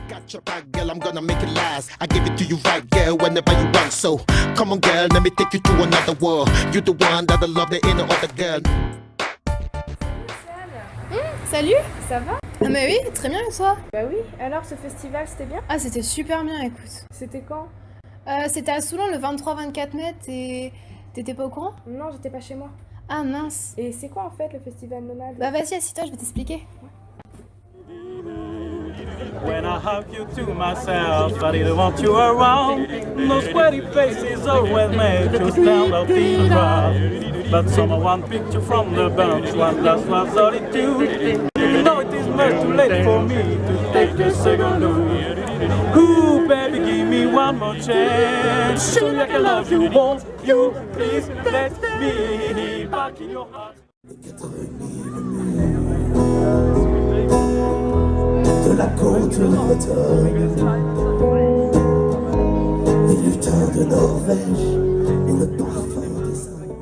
Got your back, girl, I'm gonna make it last. I give it to you right, girl, whenever you want. So, come on, girl, let me take you to another world. You the one that I love, there ain't no other girl. Salut. Ça va? Ah mais oui, très bien et toi? Bah oui, alors ce festival c'était bien? Ah c'était super bien, écoute. C'était quand? C'était à Soulon le 23-24 mai et t'étais pas au courant? Non, j'étais pas chez moi. Ah mince. Et c'est quoi en fait le festival nomade? Bah vas-y, assis-toi, je vais t'expliquer. When I have you to myself, I didn't want you around. Those sweaty faces always make you stand out in the crowd. But someone picked you from the bench, one last was solitude. You know it is much too late for me to take a second look. Ooh, baby, give me one more chance. Show me I can love you, won't you? Please let me back in your heart. De la côte bretonne, les lutins de Norvège ont le parfum des Indes.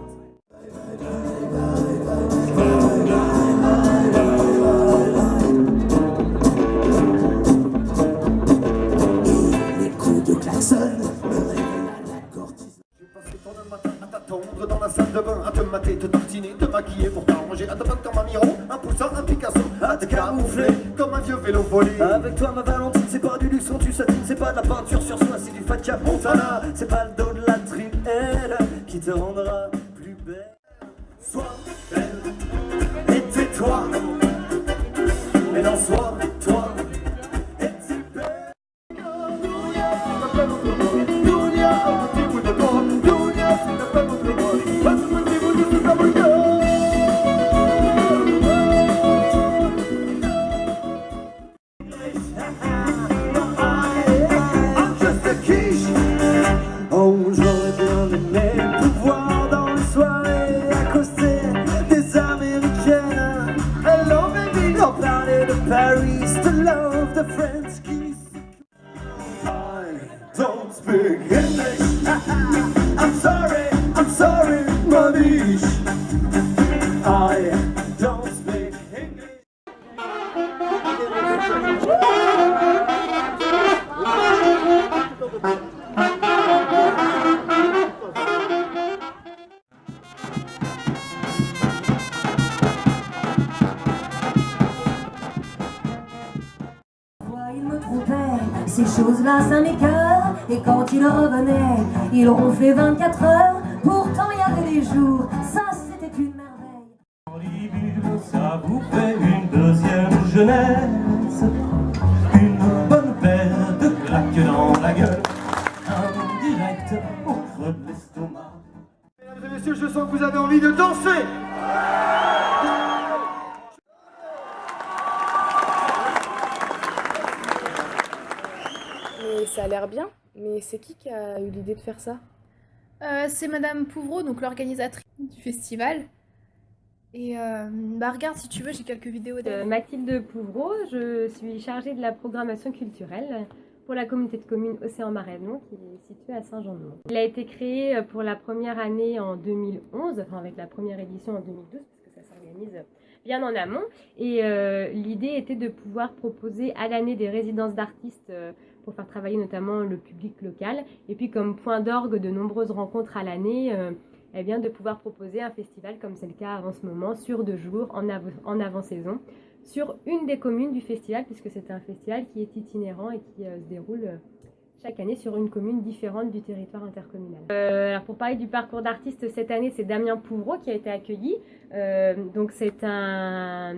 Et les coups de klaxon me révèlent la courtisane. J'ai passé ton matin à t'attendre dans la salle de bain, à te mater, te tartiner, te maquiller pour t'arranger, à te peindre comme un Miro, un Poussin, un Picasso, à te camoufler comme un vieux vélo volé. Avec toi ma Valentine, c'est pas du luxe quand tu satines, c'est pas de la peinture sur soie, c'est du Fat Cap Montana. C'est pas le dos de la truelle qui te rendra plus belle. Sois belle et tais-toi, mais non sois toi et t'es belle. Oh, j'aurais bien aimé pouvoir dans les soirées accoster des Américaines. Hello baby, on parlait de Paris, to love the French kiss. I don't speak English. I'm sorry, my biche. I don't speak English. Il me trompait, ces choses-là ça m'écoeure. Et quand il revenait, il ronflait 24 heures. Pourtant il y avait des jours, ça c'était une merveille. Ça vous fait une deuxième jeunesse, une bonne paire de claques dans la gueule, un direct au creux de l'estomac. Mesdames et messieurs, je sens que vous avez envie de danser. Mais ça a l'air bien. Mais c'est qui a eu l'idée de faire ça? C'est Madame Pouvreau, donc l'organisatrice du festival. Et bah regarde si tu veux, j'ai quelques vidéos d'elle. Mathilde Pouvreau, je suis chargée de la programmation culturelle pour la communauté de communes Océan-Marais-Mont qui est située à Saint-Jean-de-Mont. Il a été créé pour la première année en 2011, enfin avec la première édition en 2012 parce que ça s'organise bien en amont. Et l'idée était de pouvoir proposer à l'année des résidences d'artistes pour faire travailler notamment le public local. Et puis comme point d'orgue de nombreuses rencontres à l'année, eh bien, de pouvoir proposer un festival comme c'est le cas en ce moment sur 2 jours en avant-saison sur une des communes du festival puisque c'est un festival qui est itinérant et qui se déroule chaque année sur une commune différente du territoire intercommunal. Alors pour parler du parcours d'artiste cette année, c'est Damien Pouvreau qui a été accueilli. Donc c'est un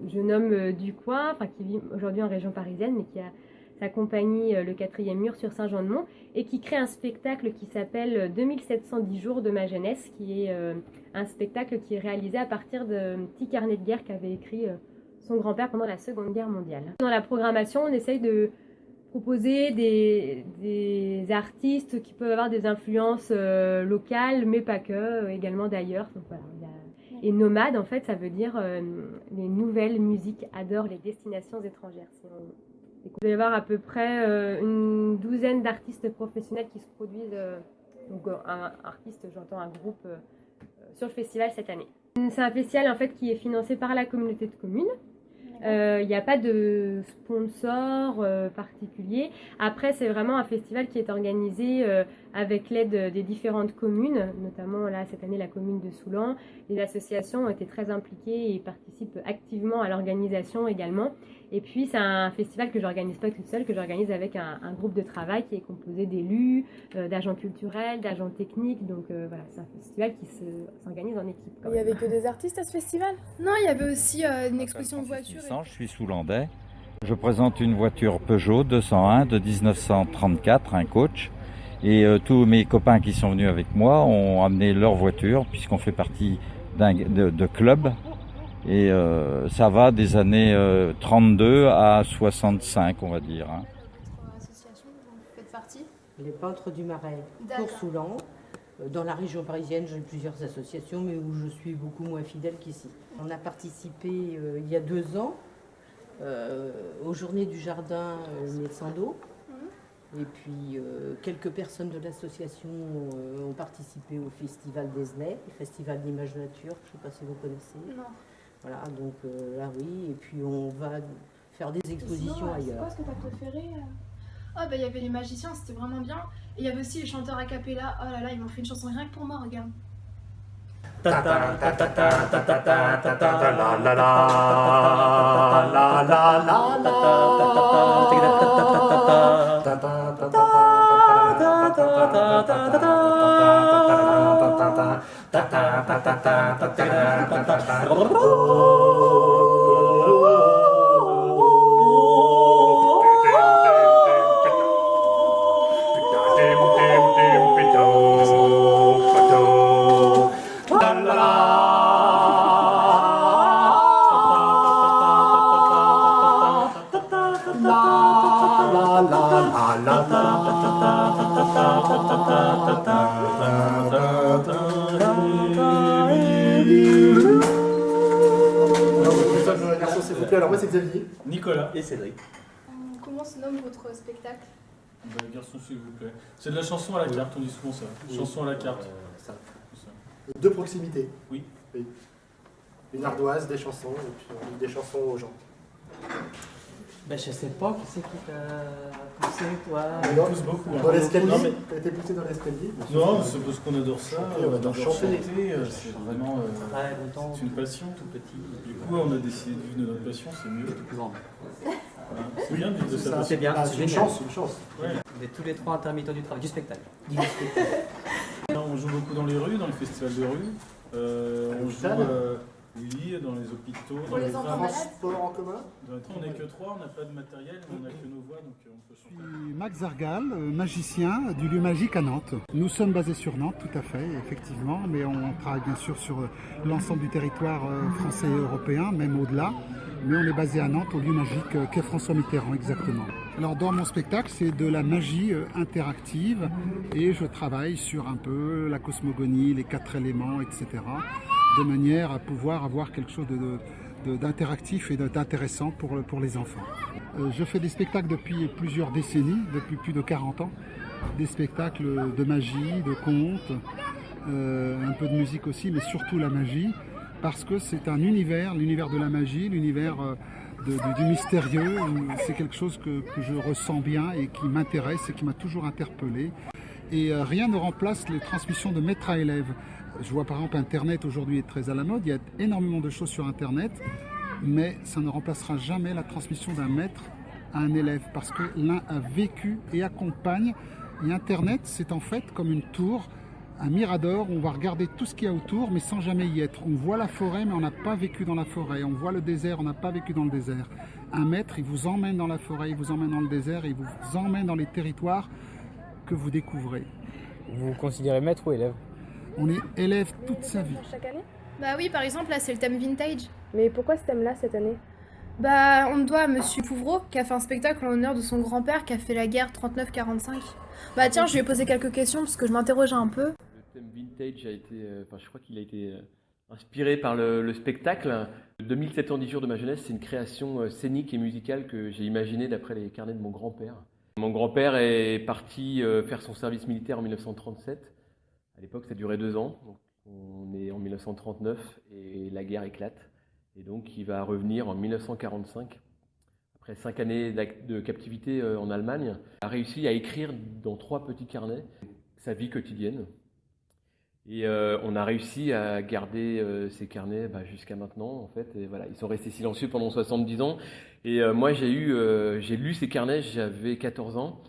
jeune homme du coin, qui vit aujourd'hui en région parisienne mais qui a sa compagnie Le 4e Mur sur Saint-Jean-de-Mont et qui crée un spectacle qui s'appelle 2710 jours de ma jeunesse, qui est un spectacle qui est réalisé à partir de petits carnets de guerre qu'avait écrit son grand-père pendant la Seconde Guerre mondiale. Dans la programmation, on essaye de proposer des artistes qui peuvent avoir des influences locales, mais pas que, également d'ailleurs. Donc voilà, et nomade, en fait, ça veut dire les nouvelles musiques adorent les destinations étrangères. Il doit y avoir à peu près une douzaine d'artistes professionnels qui se produisent, donc un artiste, j'entends un groupe, sur le festival cette année. C'est un festival en fait qui est financé par la communauté de communes. Il n'y a pas de sponsor particulier. Après, c'est vraiment un festival qui est organisé avec l'aide des différentes communes, notamment là cette année la commune de Soulan. Les associations ont été très impliquées et participent activement à l'organisation également. Et puis c'est un festival que je n'organise pas toute seule, que j'organise avec un groupe de travail qui est composé d'élus, d'agents culturels, d'agents techniques. Donc voilà, c'est un festival qui s'organise en équipe. Il y avait que des artistes à ce festival? Non, il y avait aussi une exposition de voitures. Je suis soulandais. Je présente une voiture Peugeot 201 de 1934, un coach. Et tous mes copains qui sont venus avec moi ont amené leur voiture puisqu'on fait partie de club. Et ça va des années 32 à 65, on va dire. Hein. Association dont vous faites partie? Les peintres du Marais, D'accord. pour Soulan. Dans la région parisienne, j'ai plusieurs associations, mais où je suis beaucoup moins fidèle qu'ici. On a participé il y a 2 ans aux Journées du Jardin Nelsando. Et puis quelques personnes de l'association ont participé au Festival d'Esnay, le Festival d'Images Nature, je ne sais pas si vous connaissez. Non. Voilà, donc là oui, et puis on va faire des expositions Sinon, c'est ailleurs. quoi ce que t'as préféré? Ah bah il y avait les magiciens, c'était vraiment bien. Et il y avait aussi les chanteurs a cappella. Oh là là, ils m'ont fait une chanson rien que pour moi, regarde. Alors moi c'est Xavier. Nicolas et Cédric. Comment se nomme votre spectacle? Garçon, s'il vous plaît. C'est de la chanson à la carte, on dit souvent ça. Chanson à la carte. De proximité. Oui. Une ardoise, des chansons, et puis on dit des chansons aux gens. Ben, je sais pas, qui c'est qui t'a poussé, toi? On pousse beaucoup. Dans l'escalier, Non, mais- t'as été poussé dans l'escalier? Non, c'est parce qu'on adore ça. Chanter, on adore chanter. C'est vraiment Très longtemps. c'est une passion. Tout petit. Du coup, on a décidé de vivre de notre passion, c'est mieux. Plus grand. C'est bien de vivre de sa passion. C'est bien, Ah, c'est c'est une génial. chance, une chance. Vous êtes tous les 3 intermittents du travail, du spectacle. Là, on joue beaucoup dans les rues, dans les festivals de rue. On joue oui, dans les hôpitaux, dans les enfants trains. malades. Transport en commun? Dans les trains, on n'est que 3, on n'a pas de matériel, mais on n'a que nos voix, donc on peut Je chanter. suis Max Zargal, magicien du lieu magique à Nantes. Nous sommes basés sur Nantes, tout à fait, effectivement, mais on travaille bien sûr sur l'ensemble du territoire français et européen, même au-delà. Mais on est basé à Nantes, au lieu magique qu'est François Mitterrand, exactement. Alors dans mon spectacle, c'est de la magie interactive et je travaille sur un peu la cosmogonie, les 4 éléments, etc. de manière à pouvoir avoir quelque chose d'interactif et d'intéressant pour les enfants. Je fais des spectacles depuis plusieurs décennies, depuis plus de 40 ans. Des spectacles de magie, de contes, un peu de musique aussi, mais surtout la magie, parce que c'est un univers, l'univers de la magie, l'univers du mystérieux. C'est quelque chose que je ressens bien et qui m'intéresse et qui m'a toujours interpellé. Et rien ne remplace les transmissions de maître à élève. Je vois par exemple Internet aujourd'hui est très à la mode, il y a énormément de choses sur Internet, mais ça ne remplacera jamais la transmission d'un maître à un élève, parce que l'un a vécu et accompagne. Et Internet, c'est en fait comme une tour, un mirador, où on va regarder tout ce qu'il y a autour, mais sans jamais y être. On voit la forêt, mais on n'a pas vécu dans la forêt. On voit le désert, on n'a pas vécu dans le désert. Un maître, il vous emmène dans la forêt, il vous emmène dans le désert, il vous emmène dans les territoires que vous découvrez. Vous vous considérez maître ou élève? On est élève toute sa vie. Chaque année? Bah oui, par exemple, là, c'est le thème vintage. Mais pourquoi ce thème-là cette année? Bah, on le doit à Monsieur Pouvreau, qui a fait un spectacle en l'honneur de son grand-père qui a fait la guerre 39-45. Bah tiens, je lui ai posé quelques questions parce que je m'interrogeais un peu. Le thème vintage a été, je crois qu'il a été inspiré par le spectacle. 2710 jours de ma jeunesse, c'est une création scénique et musicale que j'ai imaginée d'après les carnets de mon grand-père. Mon grand-père est parti faire son service militaire en 1937. À l'époque, ça durait 2 ans. Donc, on est en 1939 et la guerre éclate. Et donc il va revenir en 1945, après 5 années de captivité en Allemagne. Il a réussi à écrire dans 3 petits carnets sa vie quotidienne. Et on a réussi à garder ces carnets jusqu'à maintenant, en fait. Et voilà, ils sont restés silencieux pendant 70 ans. Et moi, j'ai lu ces carnets, j'avais 14 ans.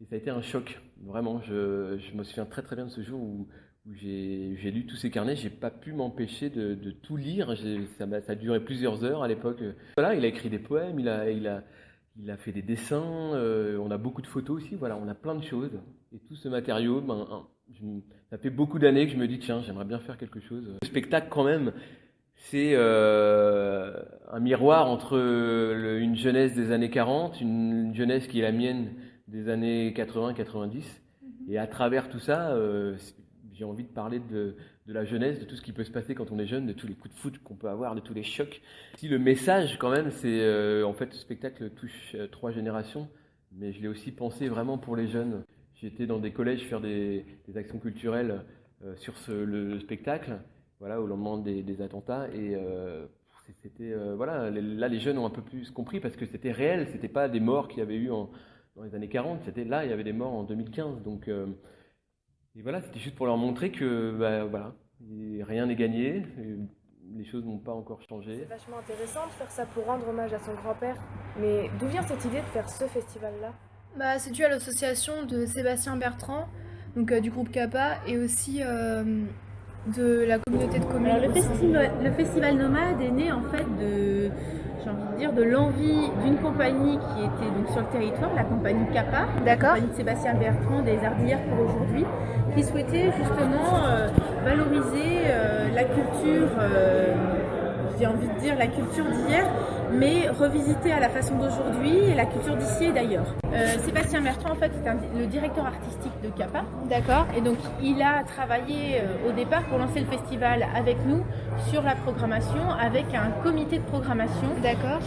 Et ça a été un choc, vraiment. Je me souviens très très bien de ce jour où j'ai lu tous ces carnets. J'ai pas pu m'empêcher de tout lire. Ça a duré plusieurs heures à l'époque. Voilà, il a écrit des poèmes, il a fait des dessins. On a beaucoup de photos aussi. Voilà, on a plein de choses. Et tout ce matériau, ça fait beaucoup d'années que je me dis, tiens, j'aimerais bien faire quelque chose. Le spectacle, quand même, c'est un miroir entre une jeunesse des années 40, une jeunesse qui est la mienne des années 80-90. Et à travers tout ça, j'ai envie de parler de la jeunesse, de tout ce qui peut se passer quand on est jeune, de tous les coups de foot qu'on peut avoir, de tous les chocs. Si le message, quand même, c'est en fait, ce spectacle touche 3 générations, mais je l'ai aussi pensé vraiment pour les jeunes. J'étais dans des collèges faire des actions culturelles sur le spectacle, voilà, au lendemain des attentats. Et c'était voilà, là les jeunes ont un peu plus compris parce que c'était réel, c'était pas des morts qu'il y avait eu dans les années 40, c'était là, il y avait des morts en 2015. Donc et voilà, c'était juste pour leur montrer que voilà, rien n'est gagné, les choses n'ont pas encore changé. C'est vachement intéressant de faire ça pour rendre hommage à son grand-père. Mais d'où vient cette idée de faire ce festival-là ? C'est dû à l'association de Sébastien Bertrand, donc du groupe Kappa, et aussi de la communauté de communes. Alors, le festival Nomade est né en fait de l'envie d'une compagnie qui était donc sur le territoire, la compagnie Kappa, la compagnie de Sébastien Bertrand des Arts d'hier pour aujourd'hui, qui souhaitait justement valoriser la culture, j'ai envie de dire la culture d'hier, mais revisiter à la façon d'aujourd'hui et la culture d'ici et d'ailleurs. Sébastien Bertrand en fait est le directeur artistique de Kappa. D'accord. Et donc il a travaillé au départ pour lancer le festival avec nous sur la programmation avec un comité de programmation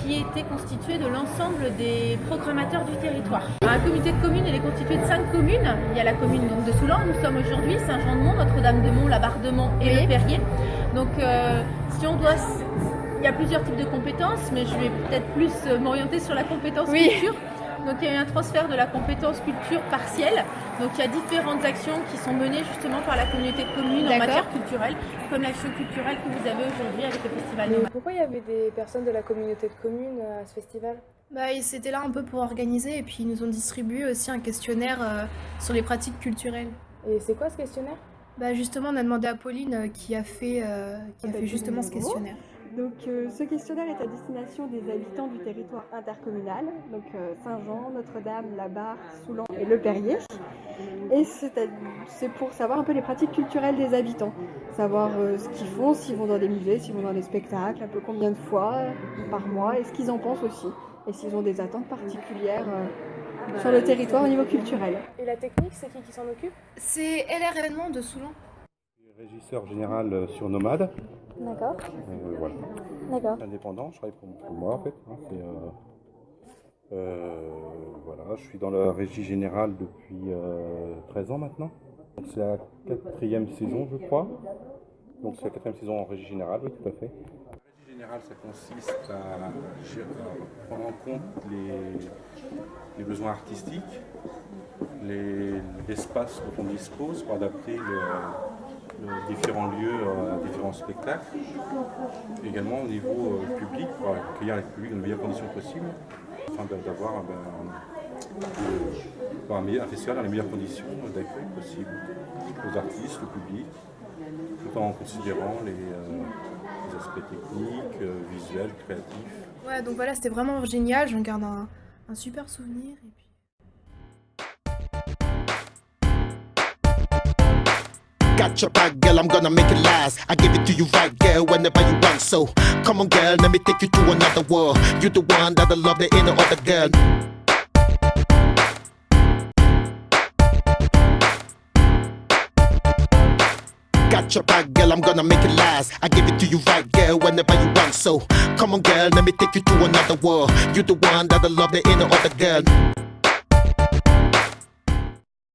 qui était constitué de l'ensemble des programmateurs du territoire. Un comité de communes, il est constitué de 5 communes. Il y a la commune donc, de Soulan, nous sommes aujourd'hui, Saint-Jean-de-Mont, Notre-Dame-de-Mont, la Barre-de-Mont et le Perrier. Donc si on doit... Il y a plusieurs types de compétences, mais je vais peut-être plus m'orienter sur la compétence culture. Donc il y a eu un transfert de la compétence culture partielle. Donc il y a différentes actions qui sont menées justement par la communauté de communes en matière culturelle, comme l'action culturelle que vous avez aujourd'hui avec le festival Nomade. Pourquoi il y avait des personnes de la communauté de communes à ce festival ? Ils étaient là un peu pour organiser et puis ils nous ont distribué aussi un questionnaire sur les pratiques culturelles. Et c'est quoi ce questionnaire ? Justement, on a demandé à Pauline qui a fait justement ce questionnaire. Donc ce questionnaire est à destination des habitants du territoire intercommunal, donc Saint-Jean, Notre-Dame, la Barre, Soulan et le Perrier. Et c'est pour savoir un peu les pratiques culturelles des habitants, savoir ce qu'ils font, s'ils vont dans des musées, s'ils vont dans des spectacles, un peu combien de fois par mois, et ce qu'ils en pensent aussi, et s'ils ont des attentes particulières sur le territoire au niveau culturel. Et la technique, c'est qui s'en occupe ? C'est LR événement de Soulan. Régisseur général sur Nomade. D'accord. Voilà. D'accord. Indépendant, je travaille pour moi en fait. Voilà, je suis dans la régie générale depuis 13 ans maintenant. Donc c'est la 4e saison je crois. Donc c'est la 4e saison en régie générale, oui tout à fait. La régie générale ça consiste à prendre en compte les besoins artistiques, l'espace dont on dispose pour adapter différents lieux à différents spectacles. Également au niveau public, pour accueillir le public dans les meilleures conditions possibles, afin d'avoir un festival dans les meilleures conditions d'accueil possible aux artistes, au public, tout en considérant les aspects techniques, visuels, créatifs. Ouais, donc voilà, c'était vraiment génial, j'en garde un super souvenir. Et puis... Got your back, girl, I'm gonna make it last. I give it to you right, girl, whenever you want. So, come on, girl, let me take you to another world. You the one that I love, there ain't no other girl. Got your back, girl, I'm gonna make it last. I give it to you right, girl, whenever you want. So, come on, girl, let me take you to another world. You the one that I love, there ain't no other girl.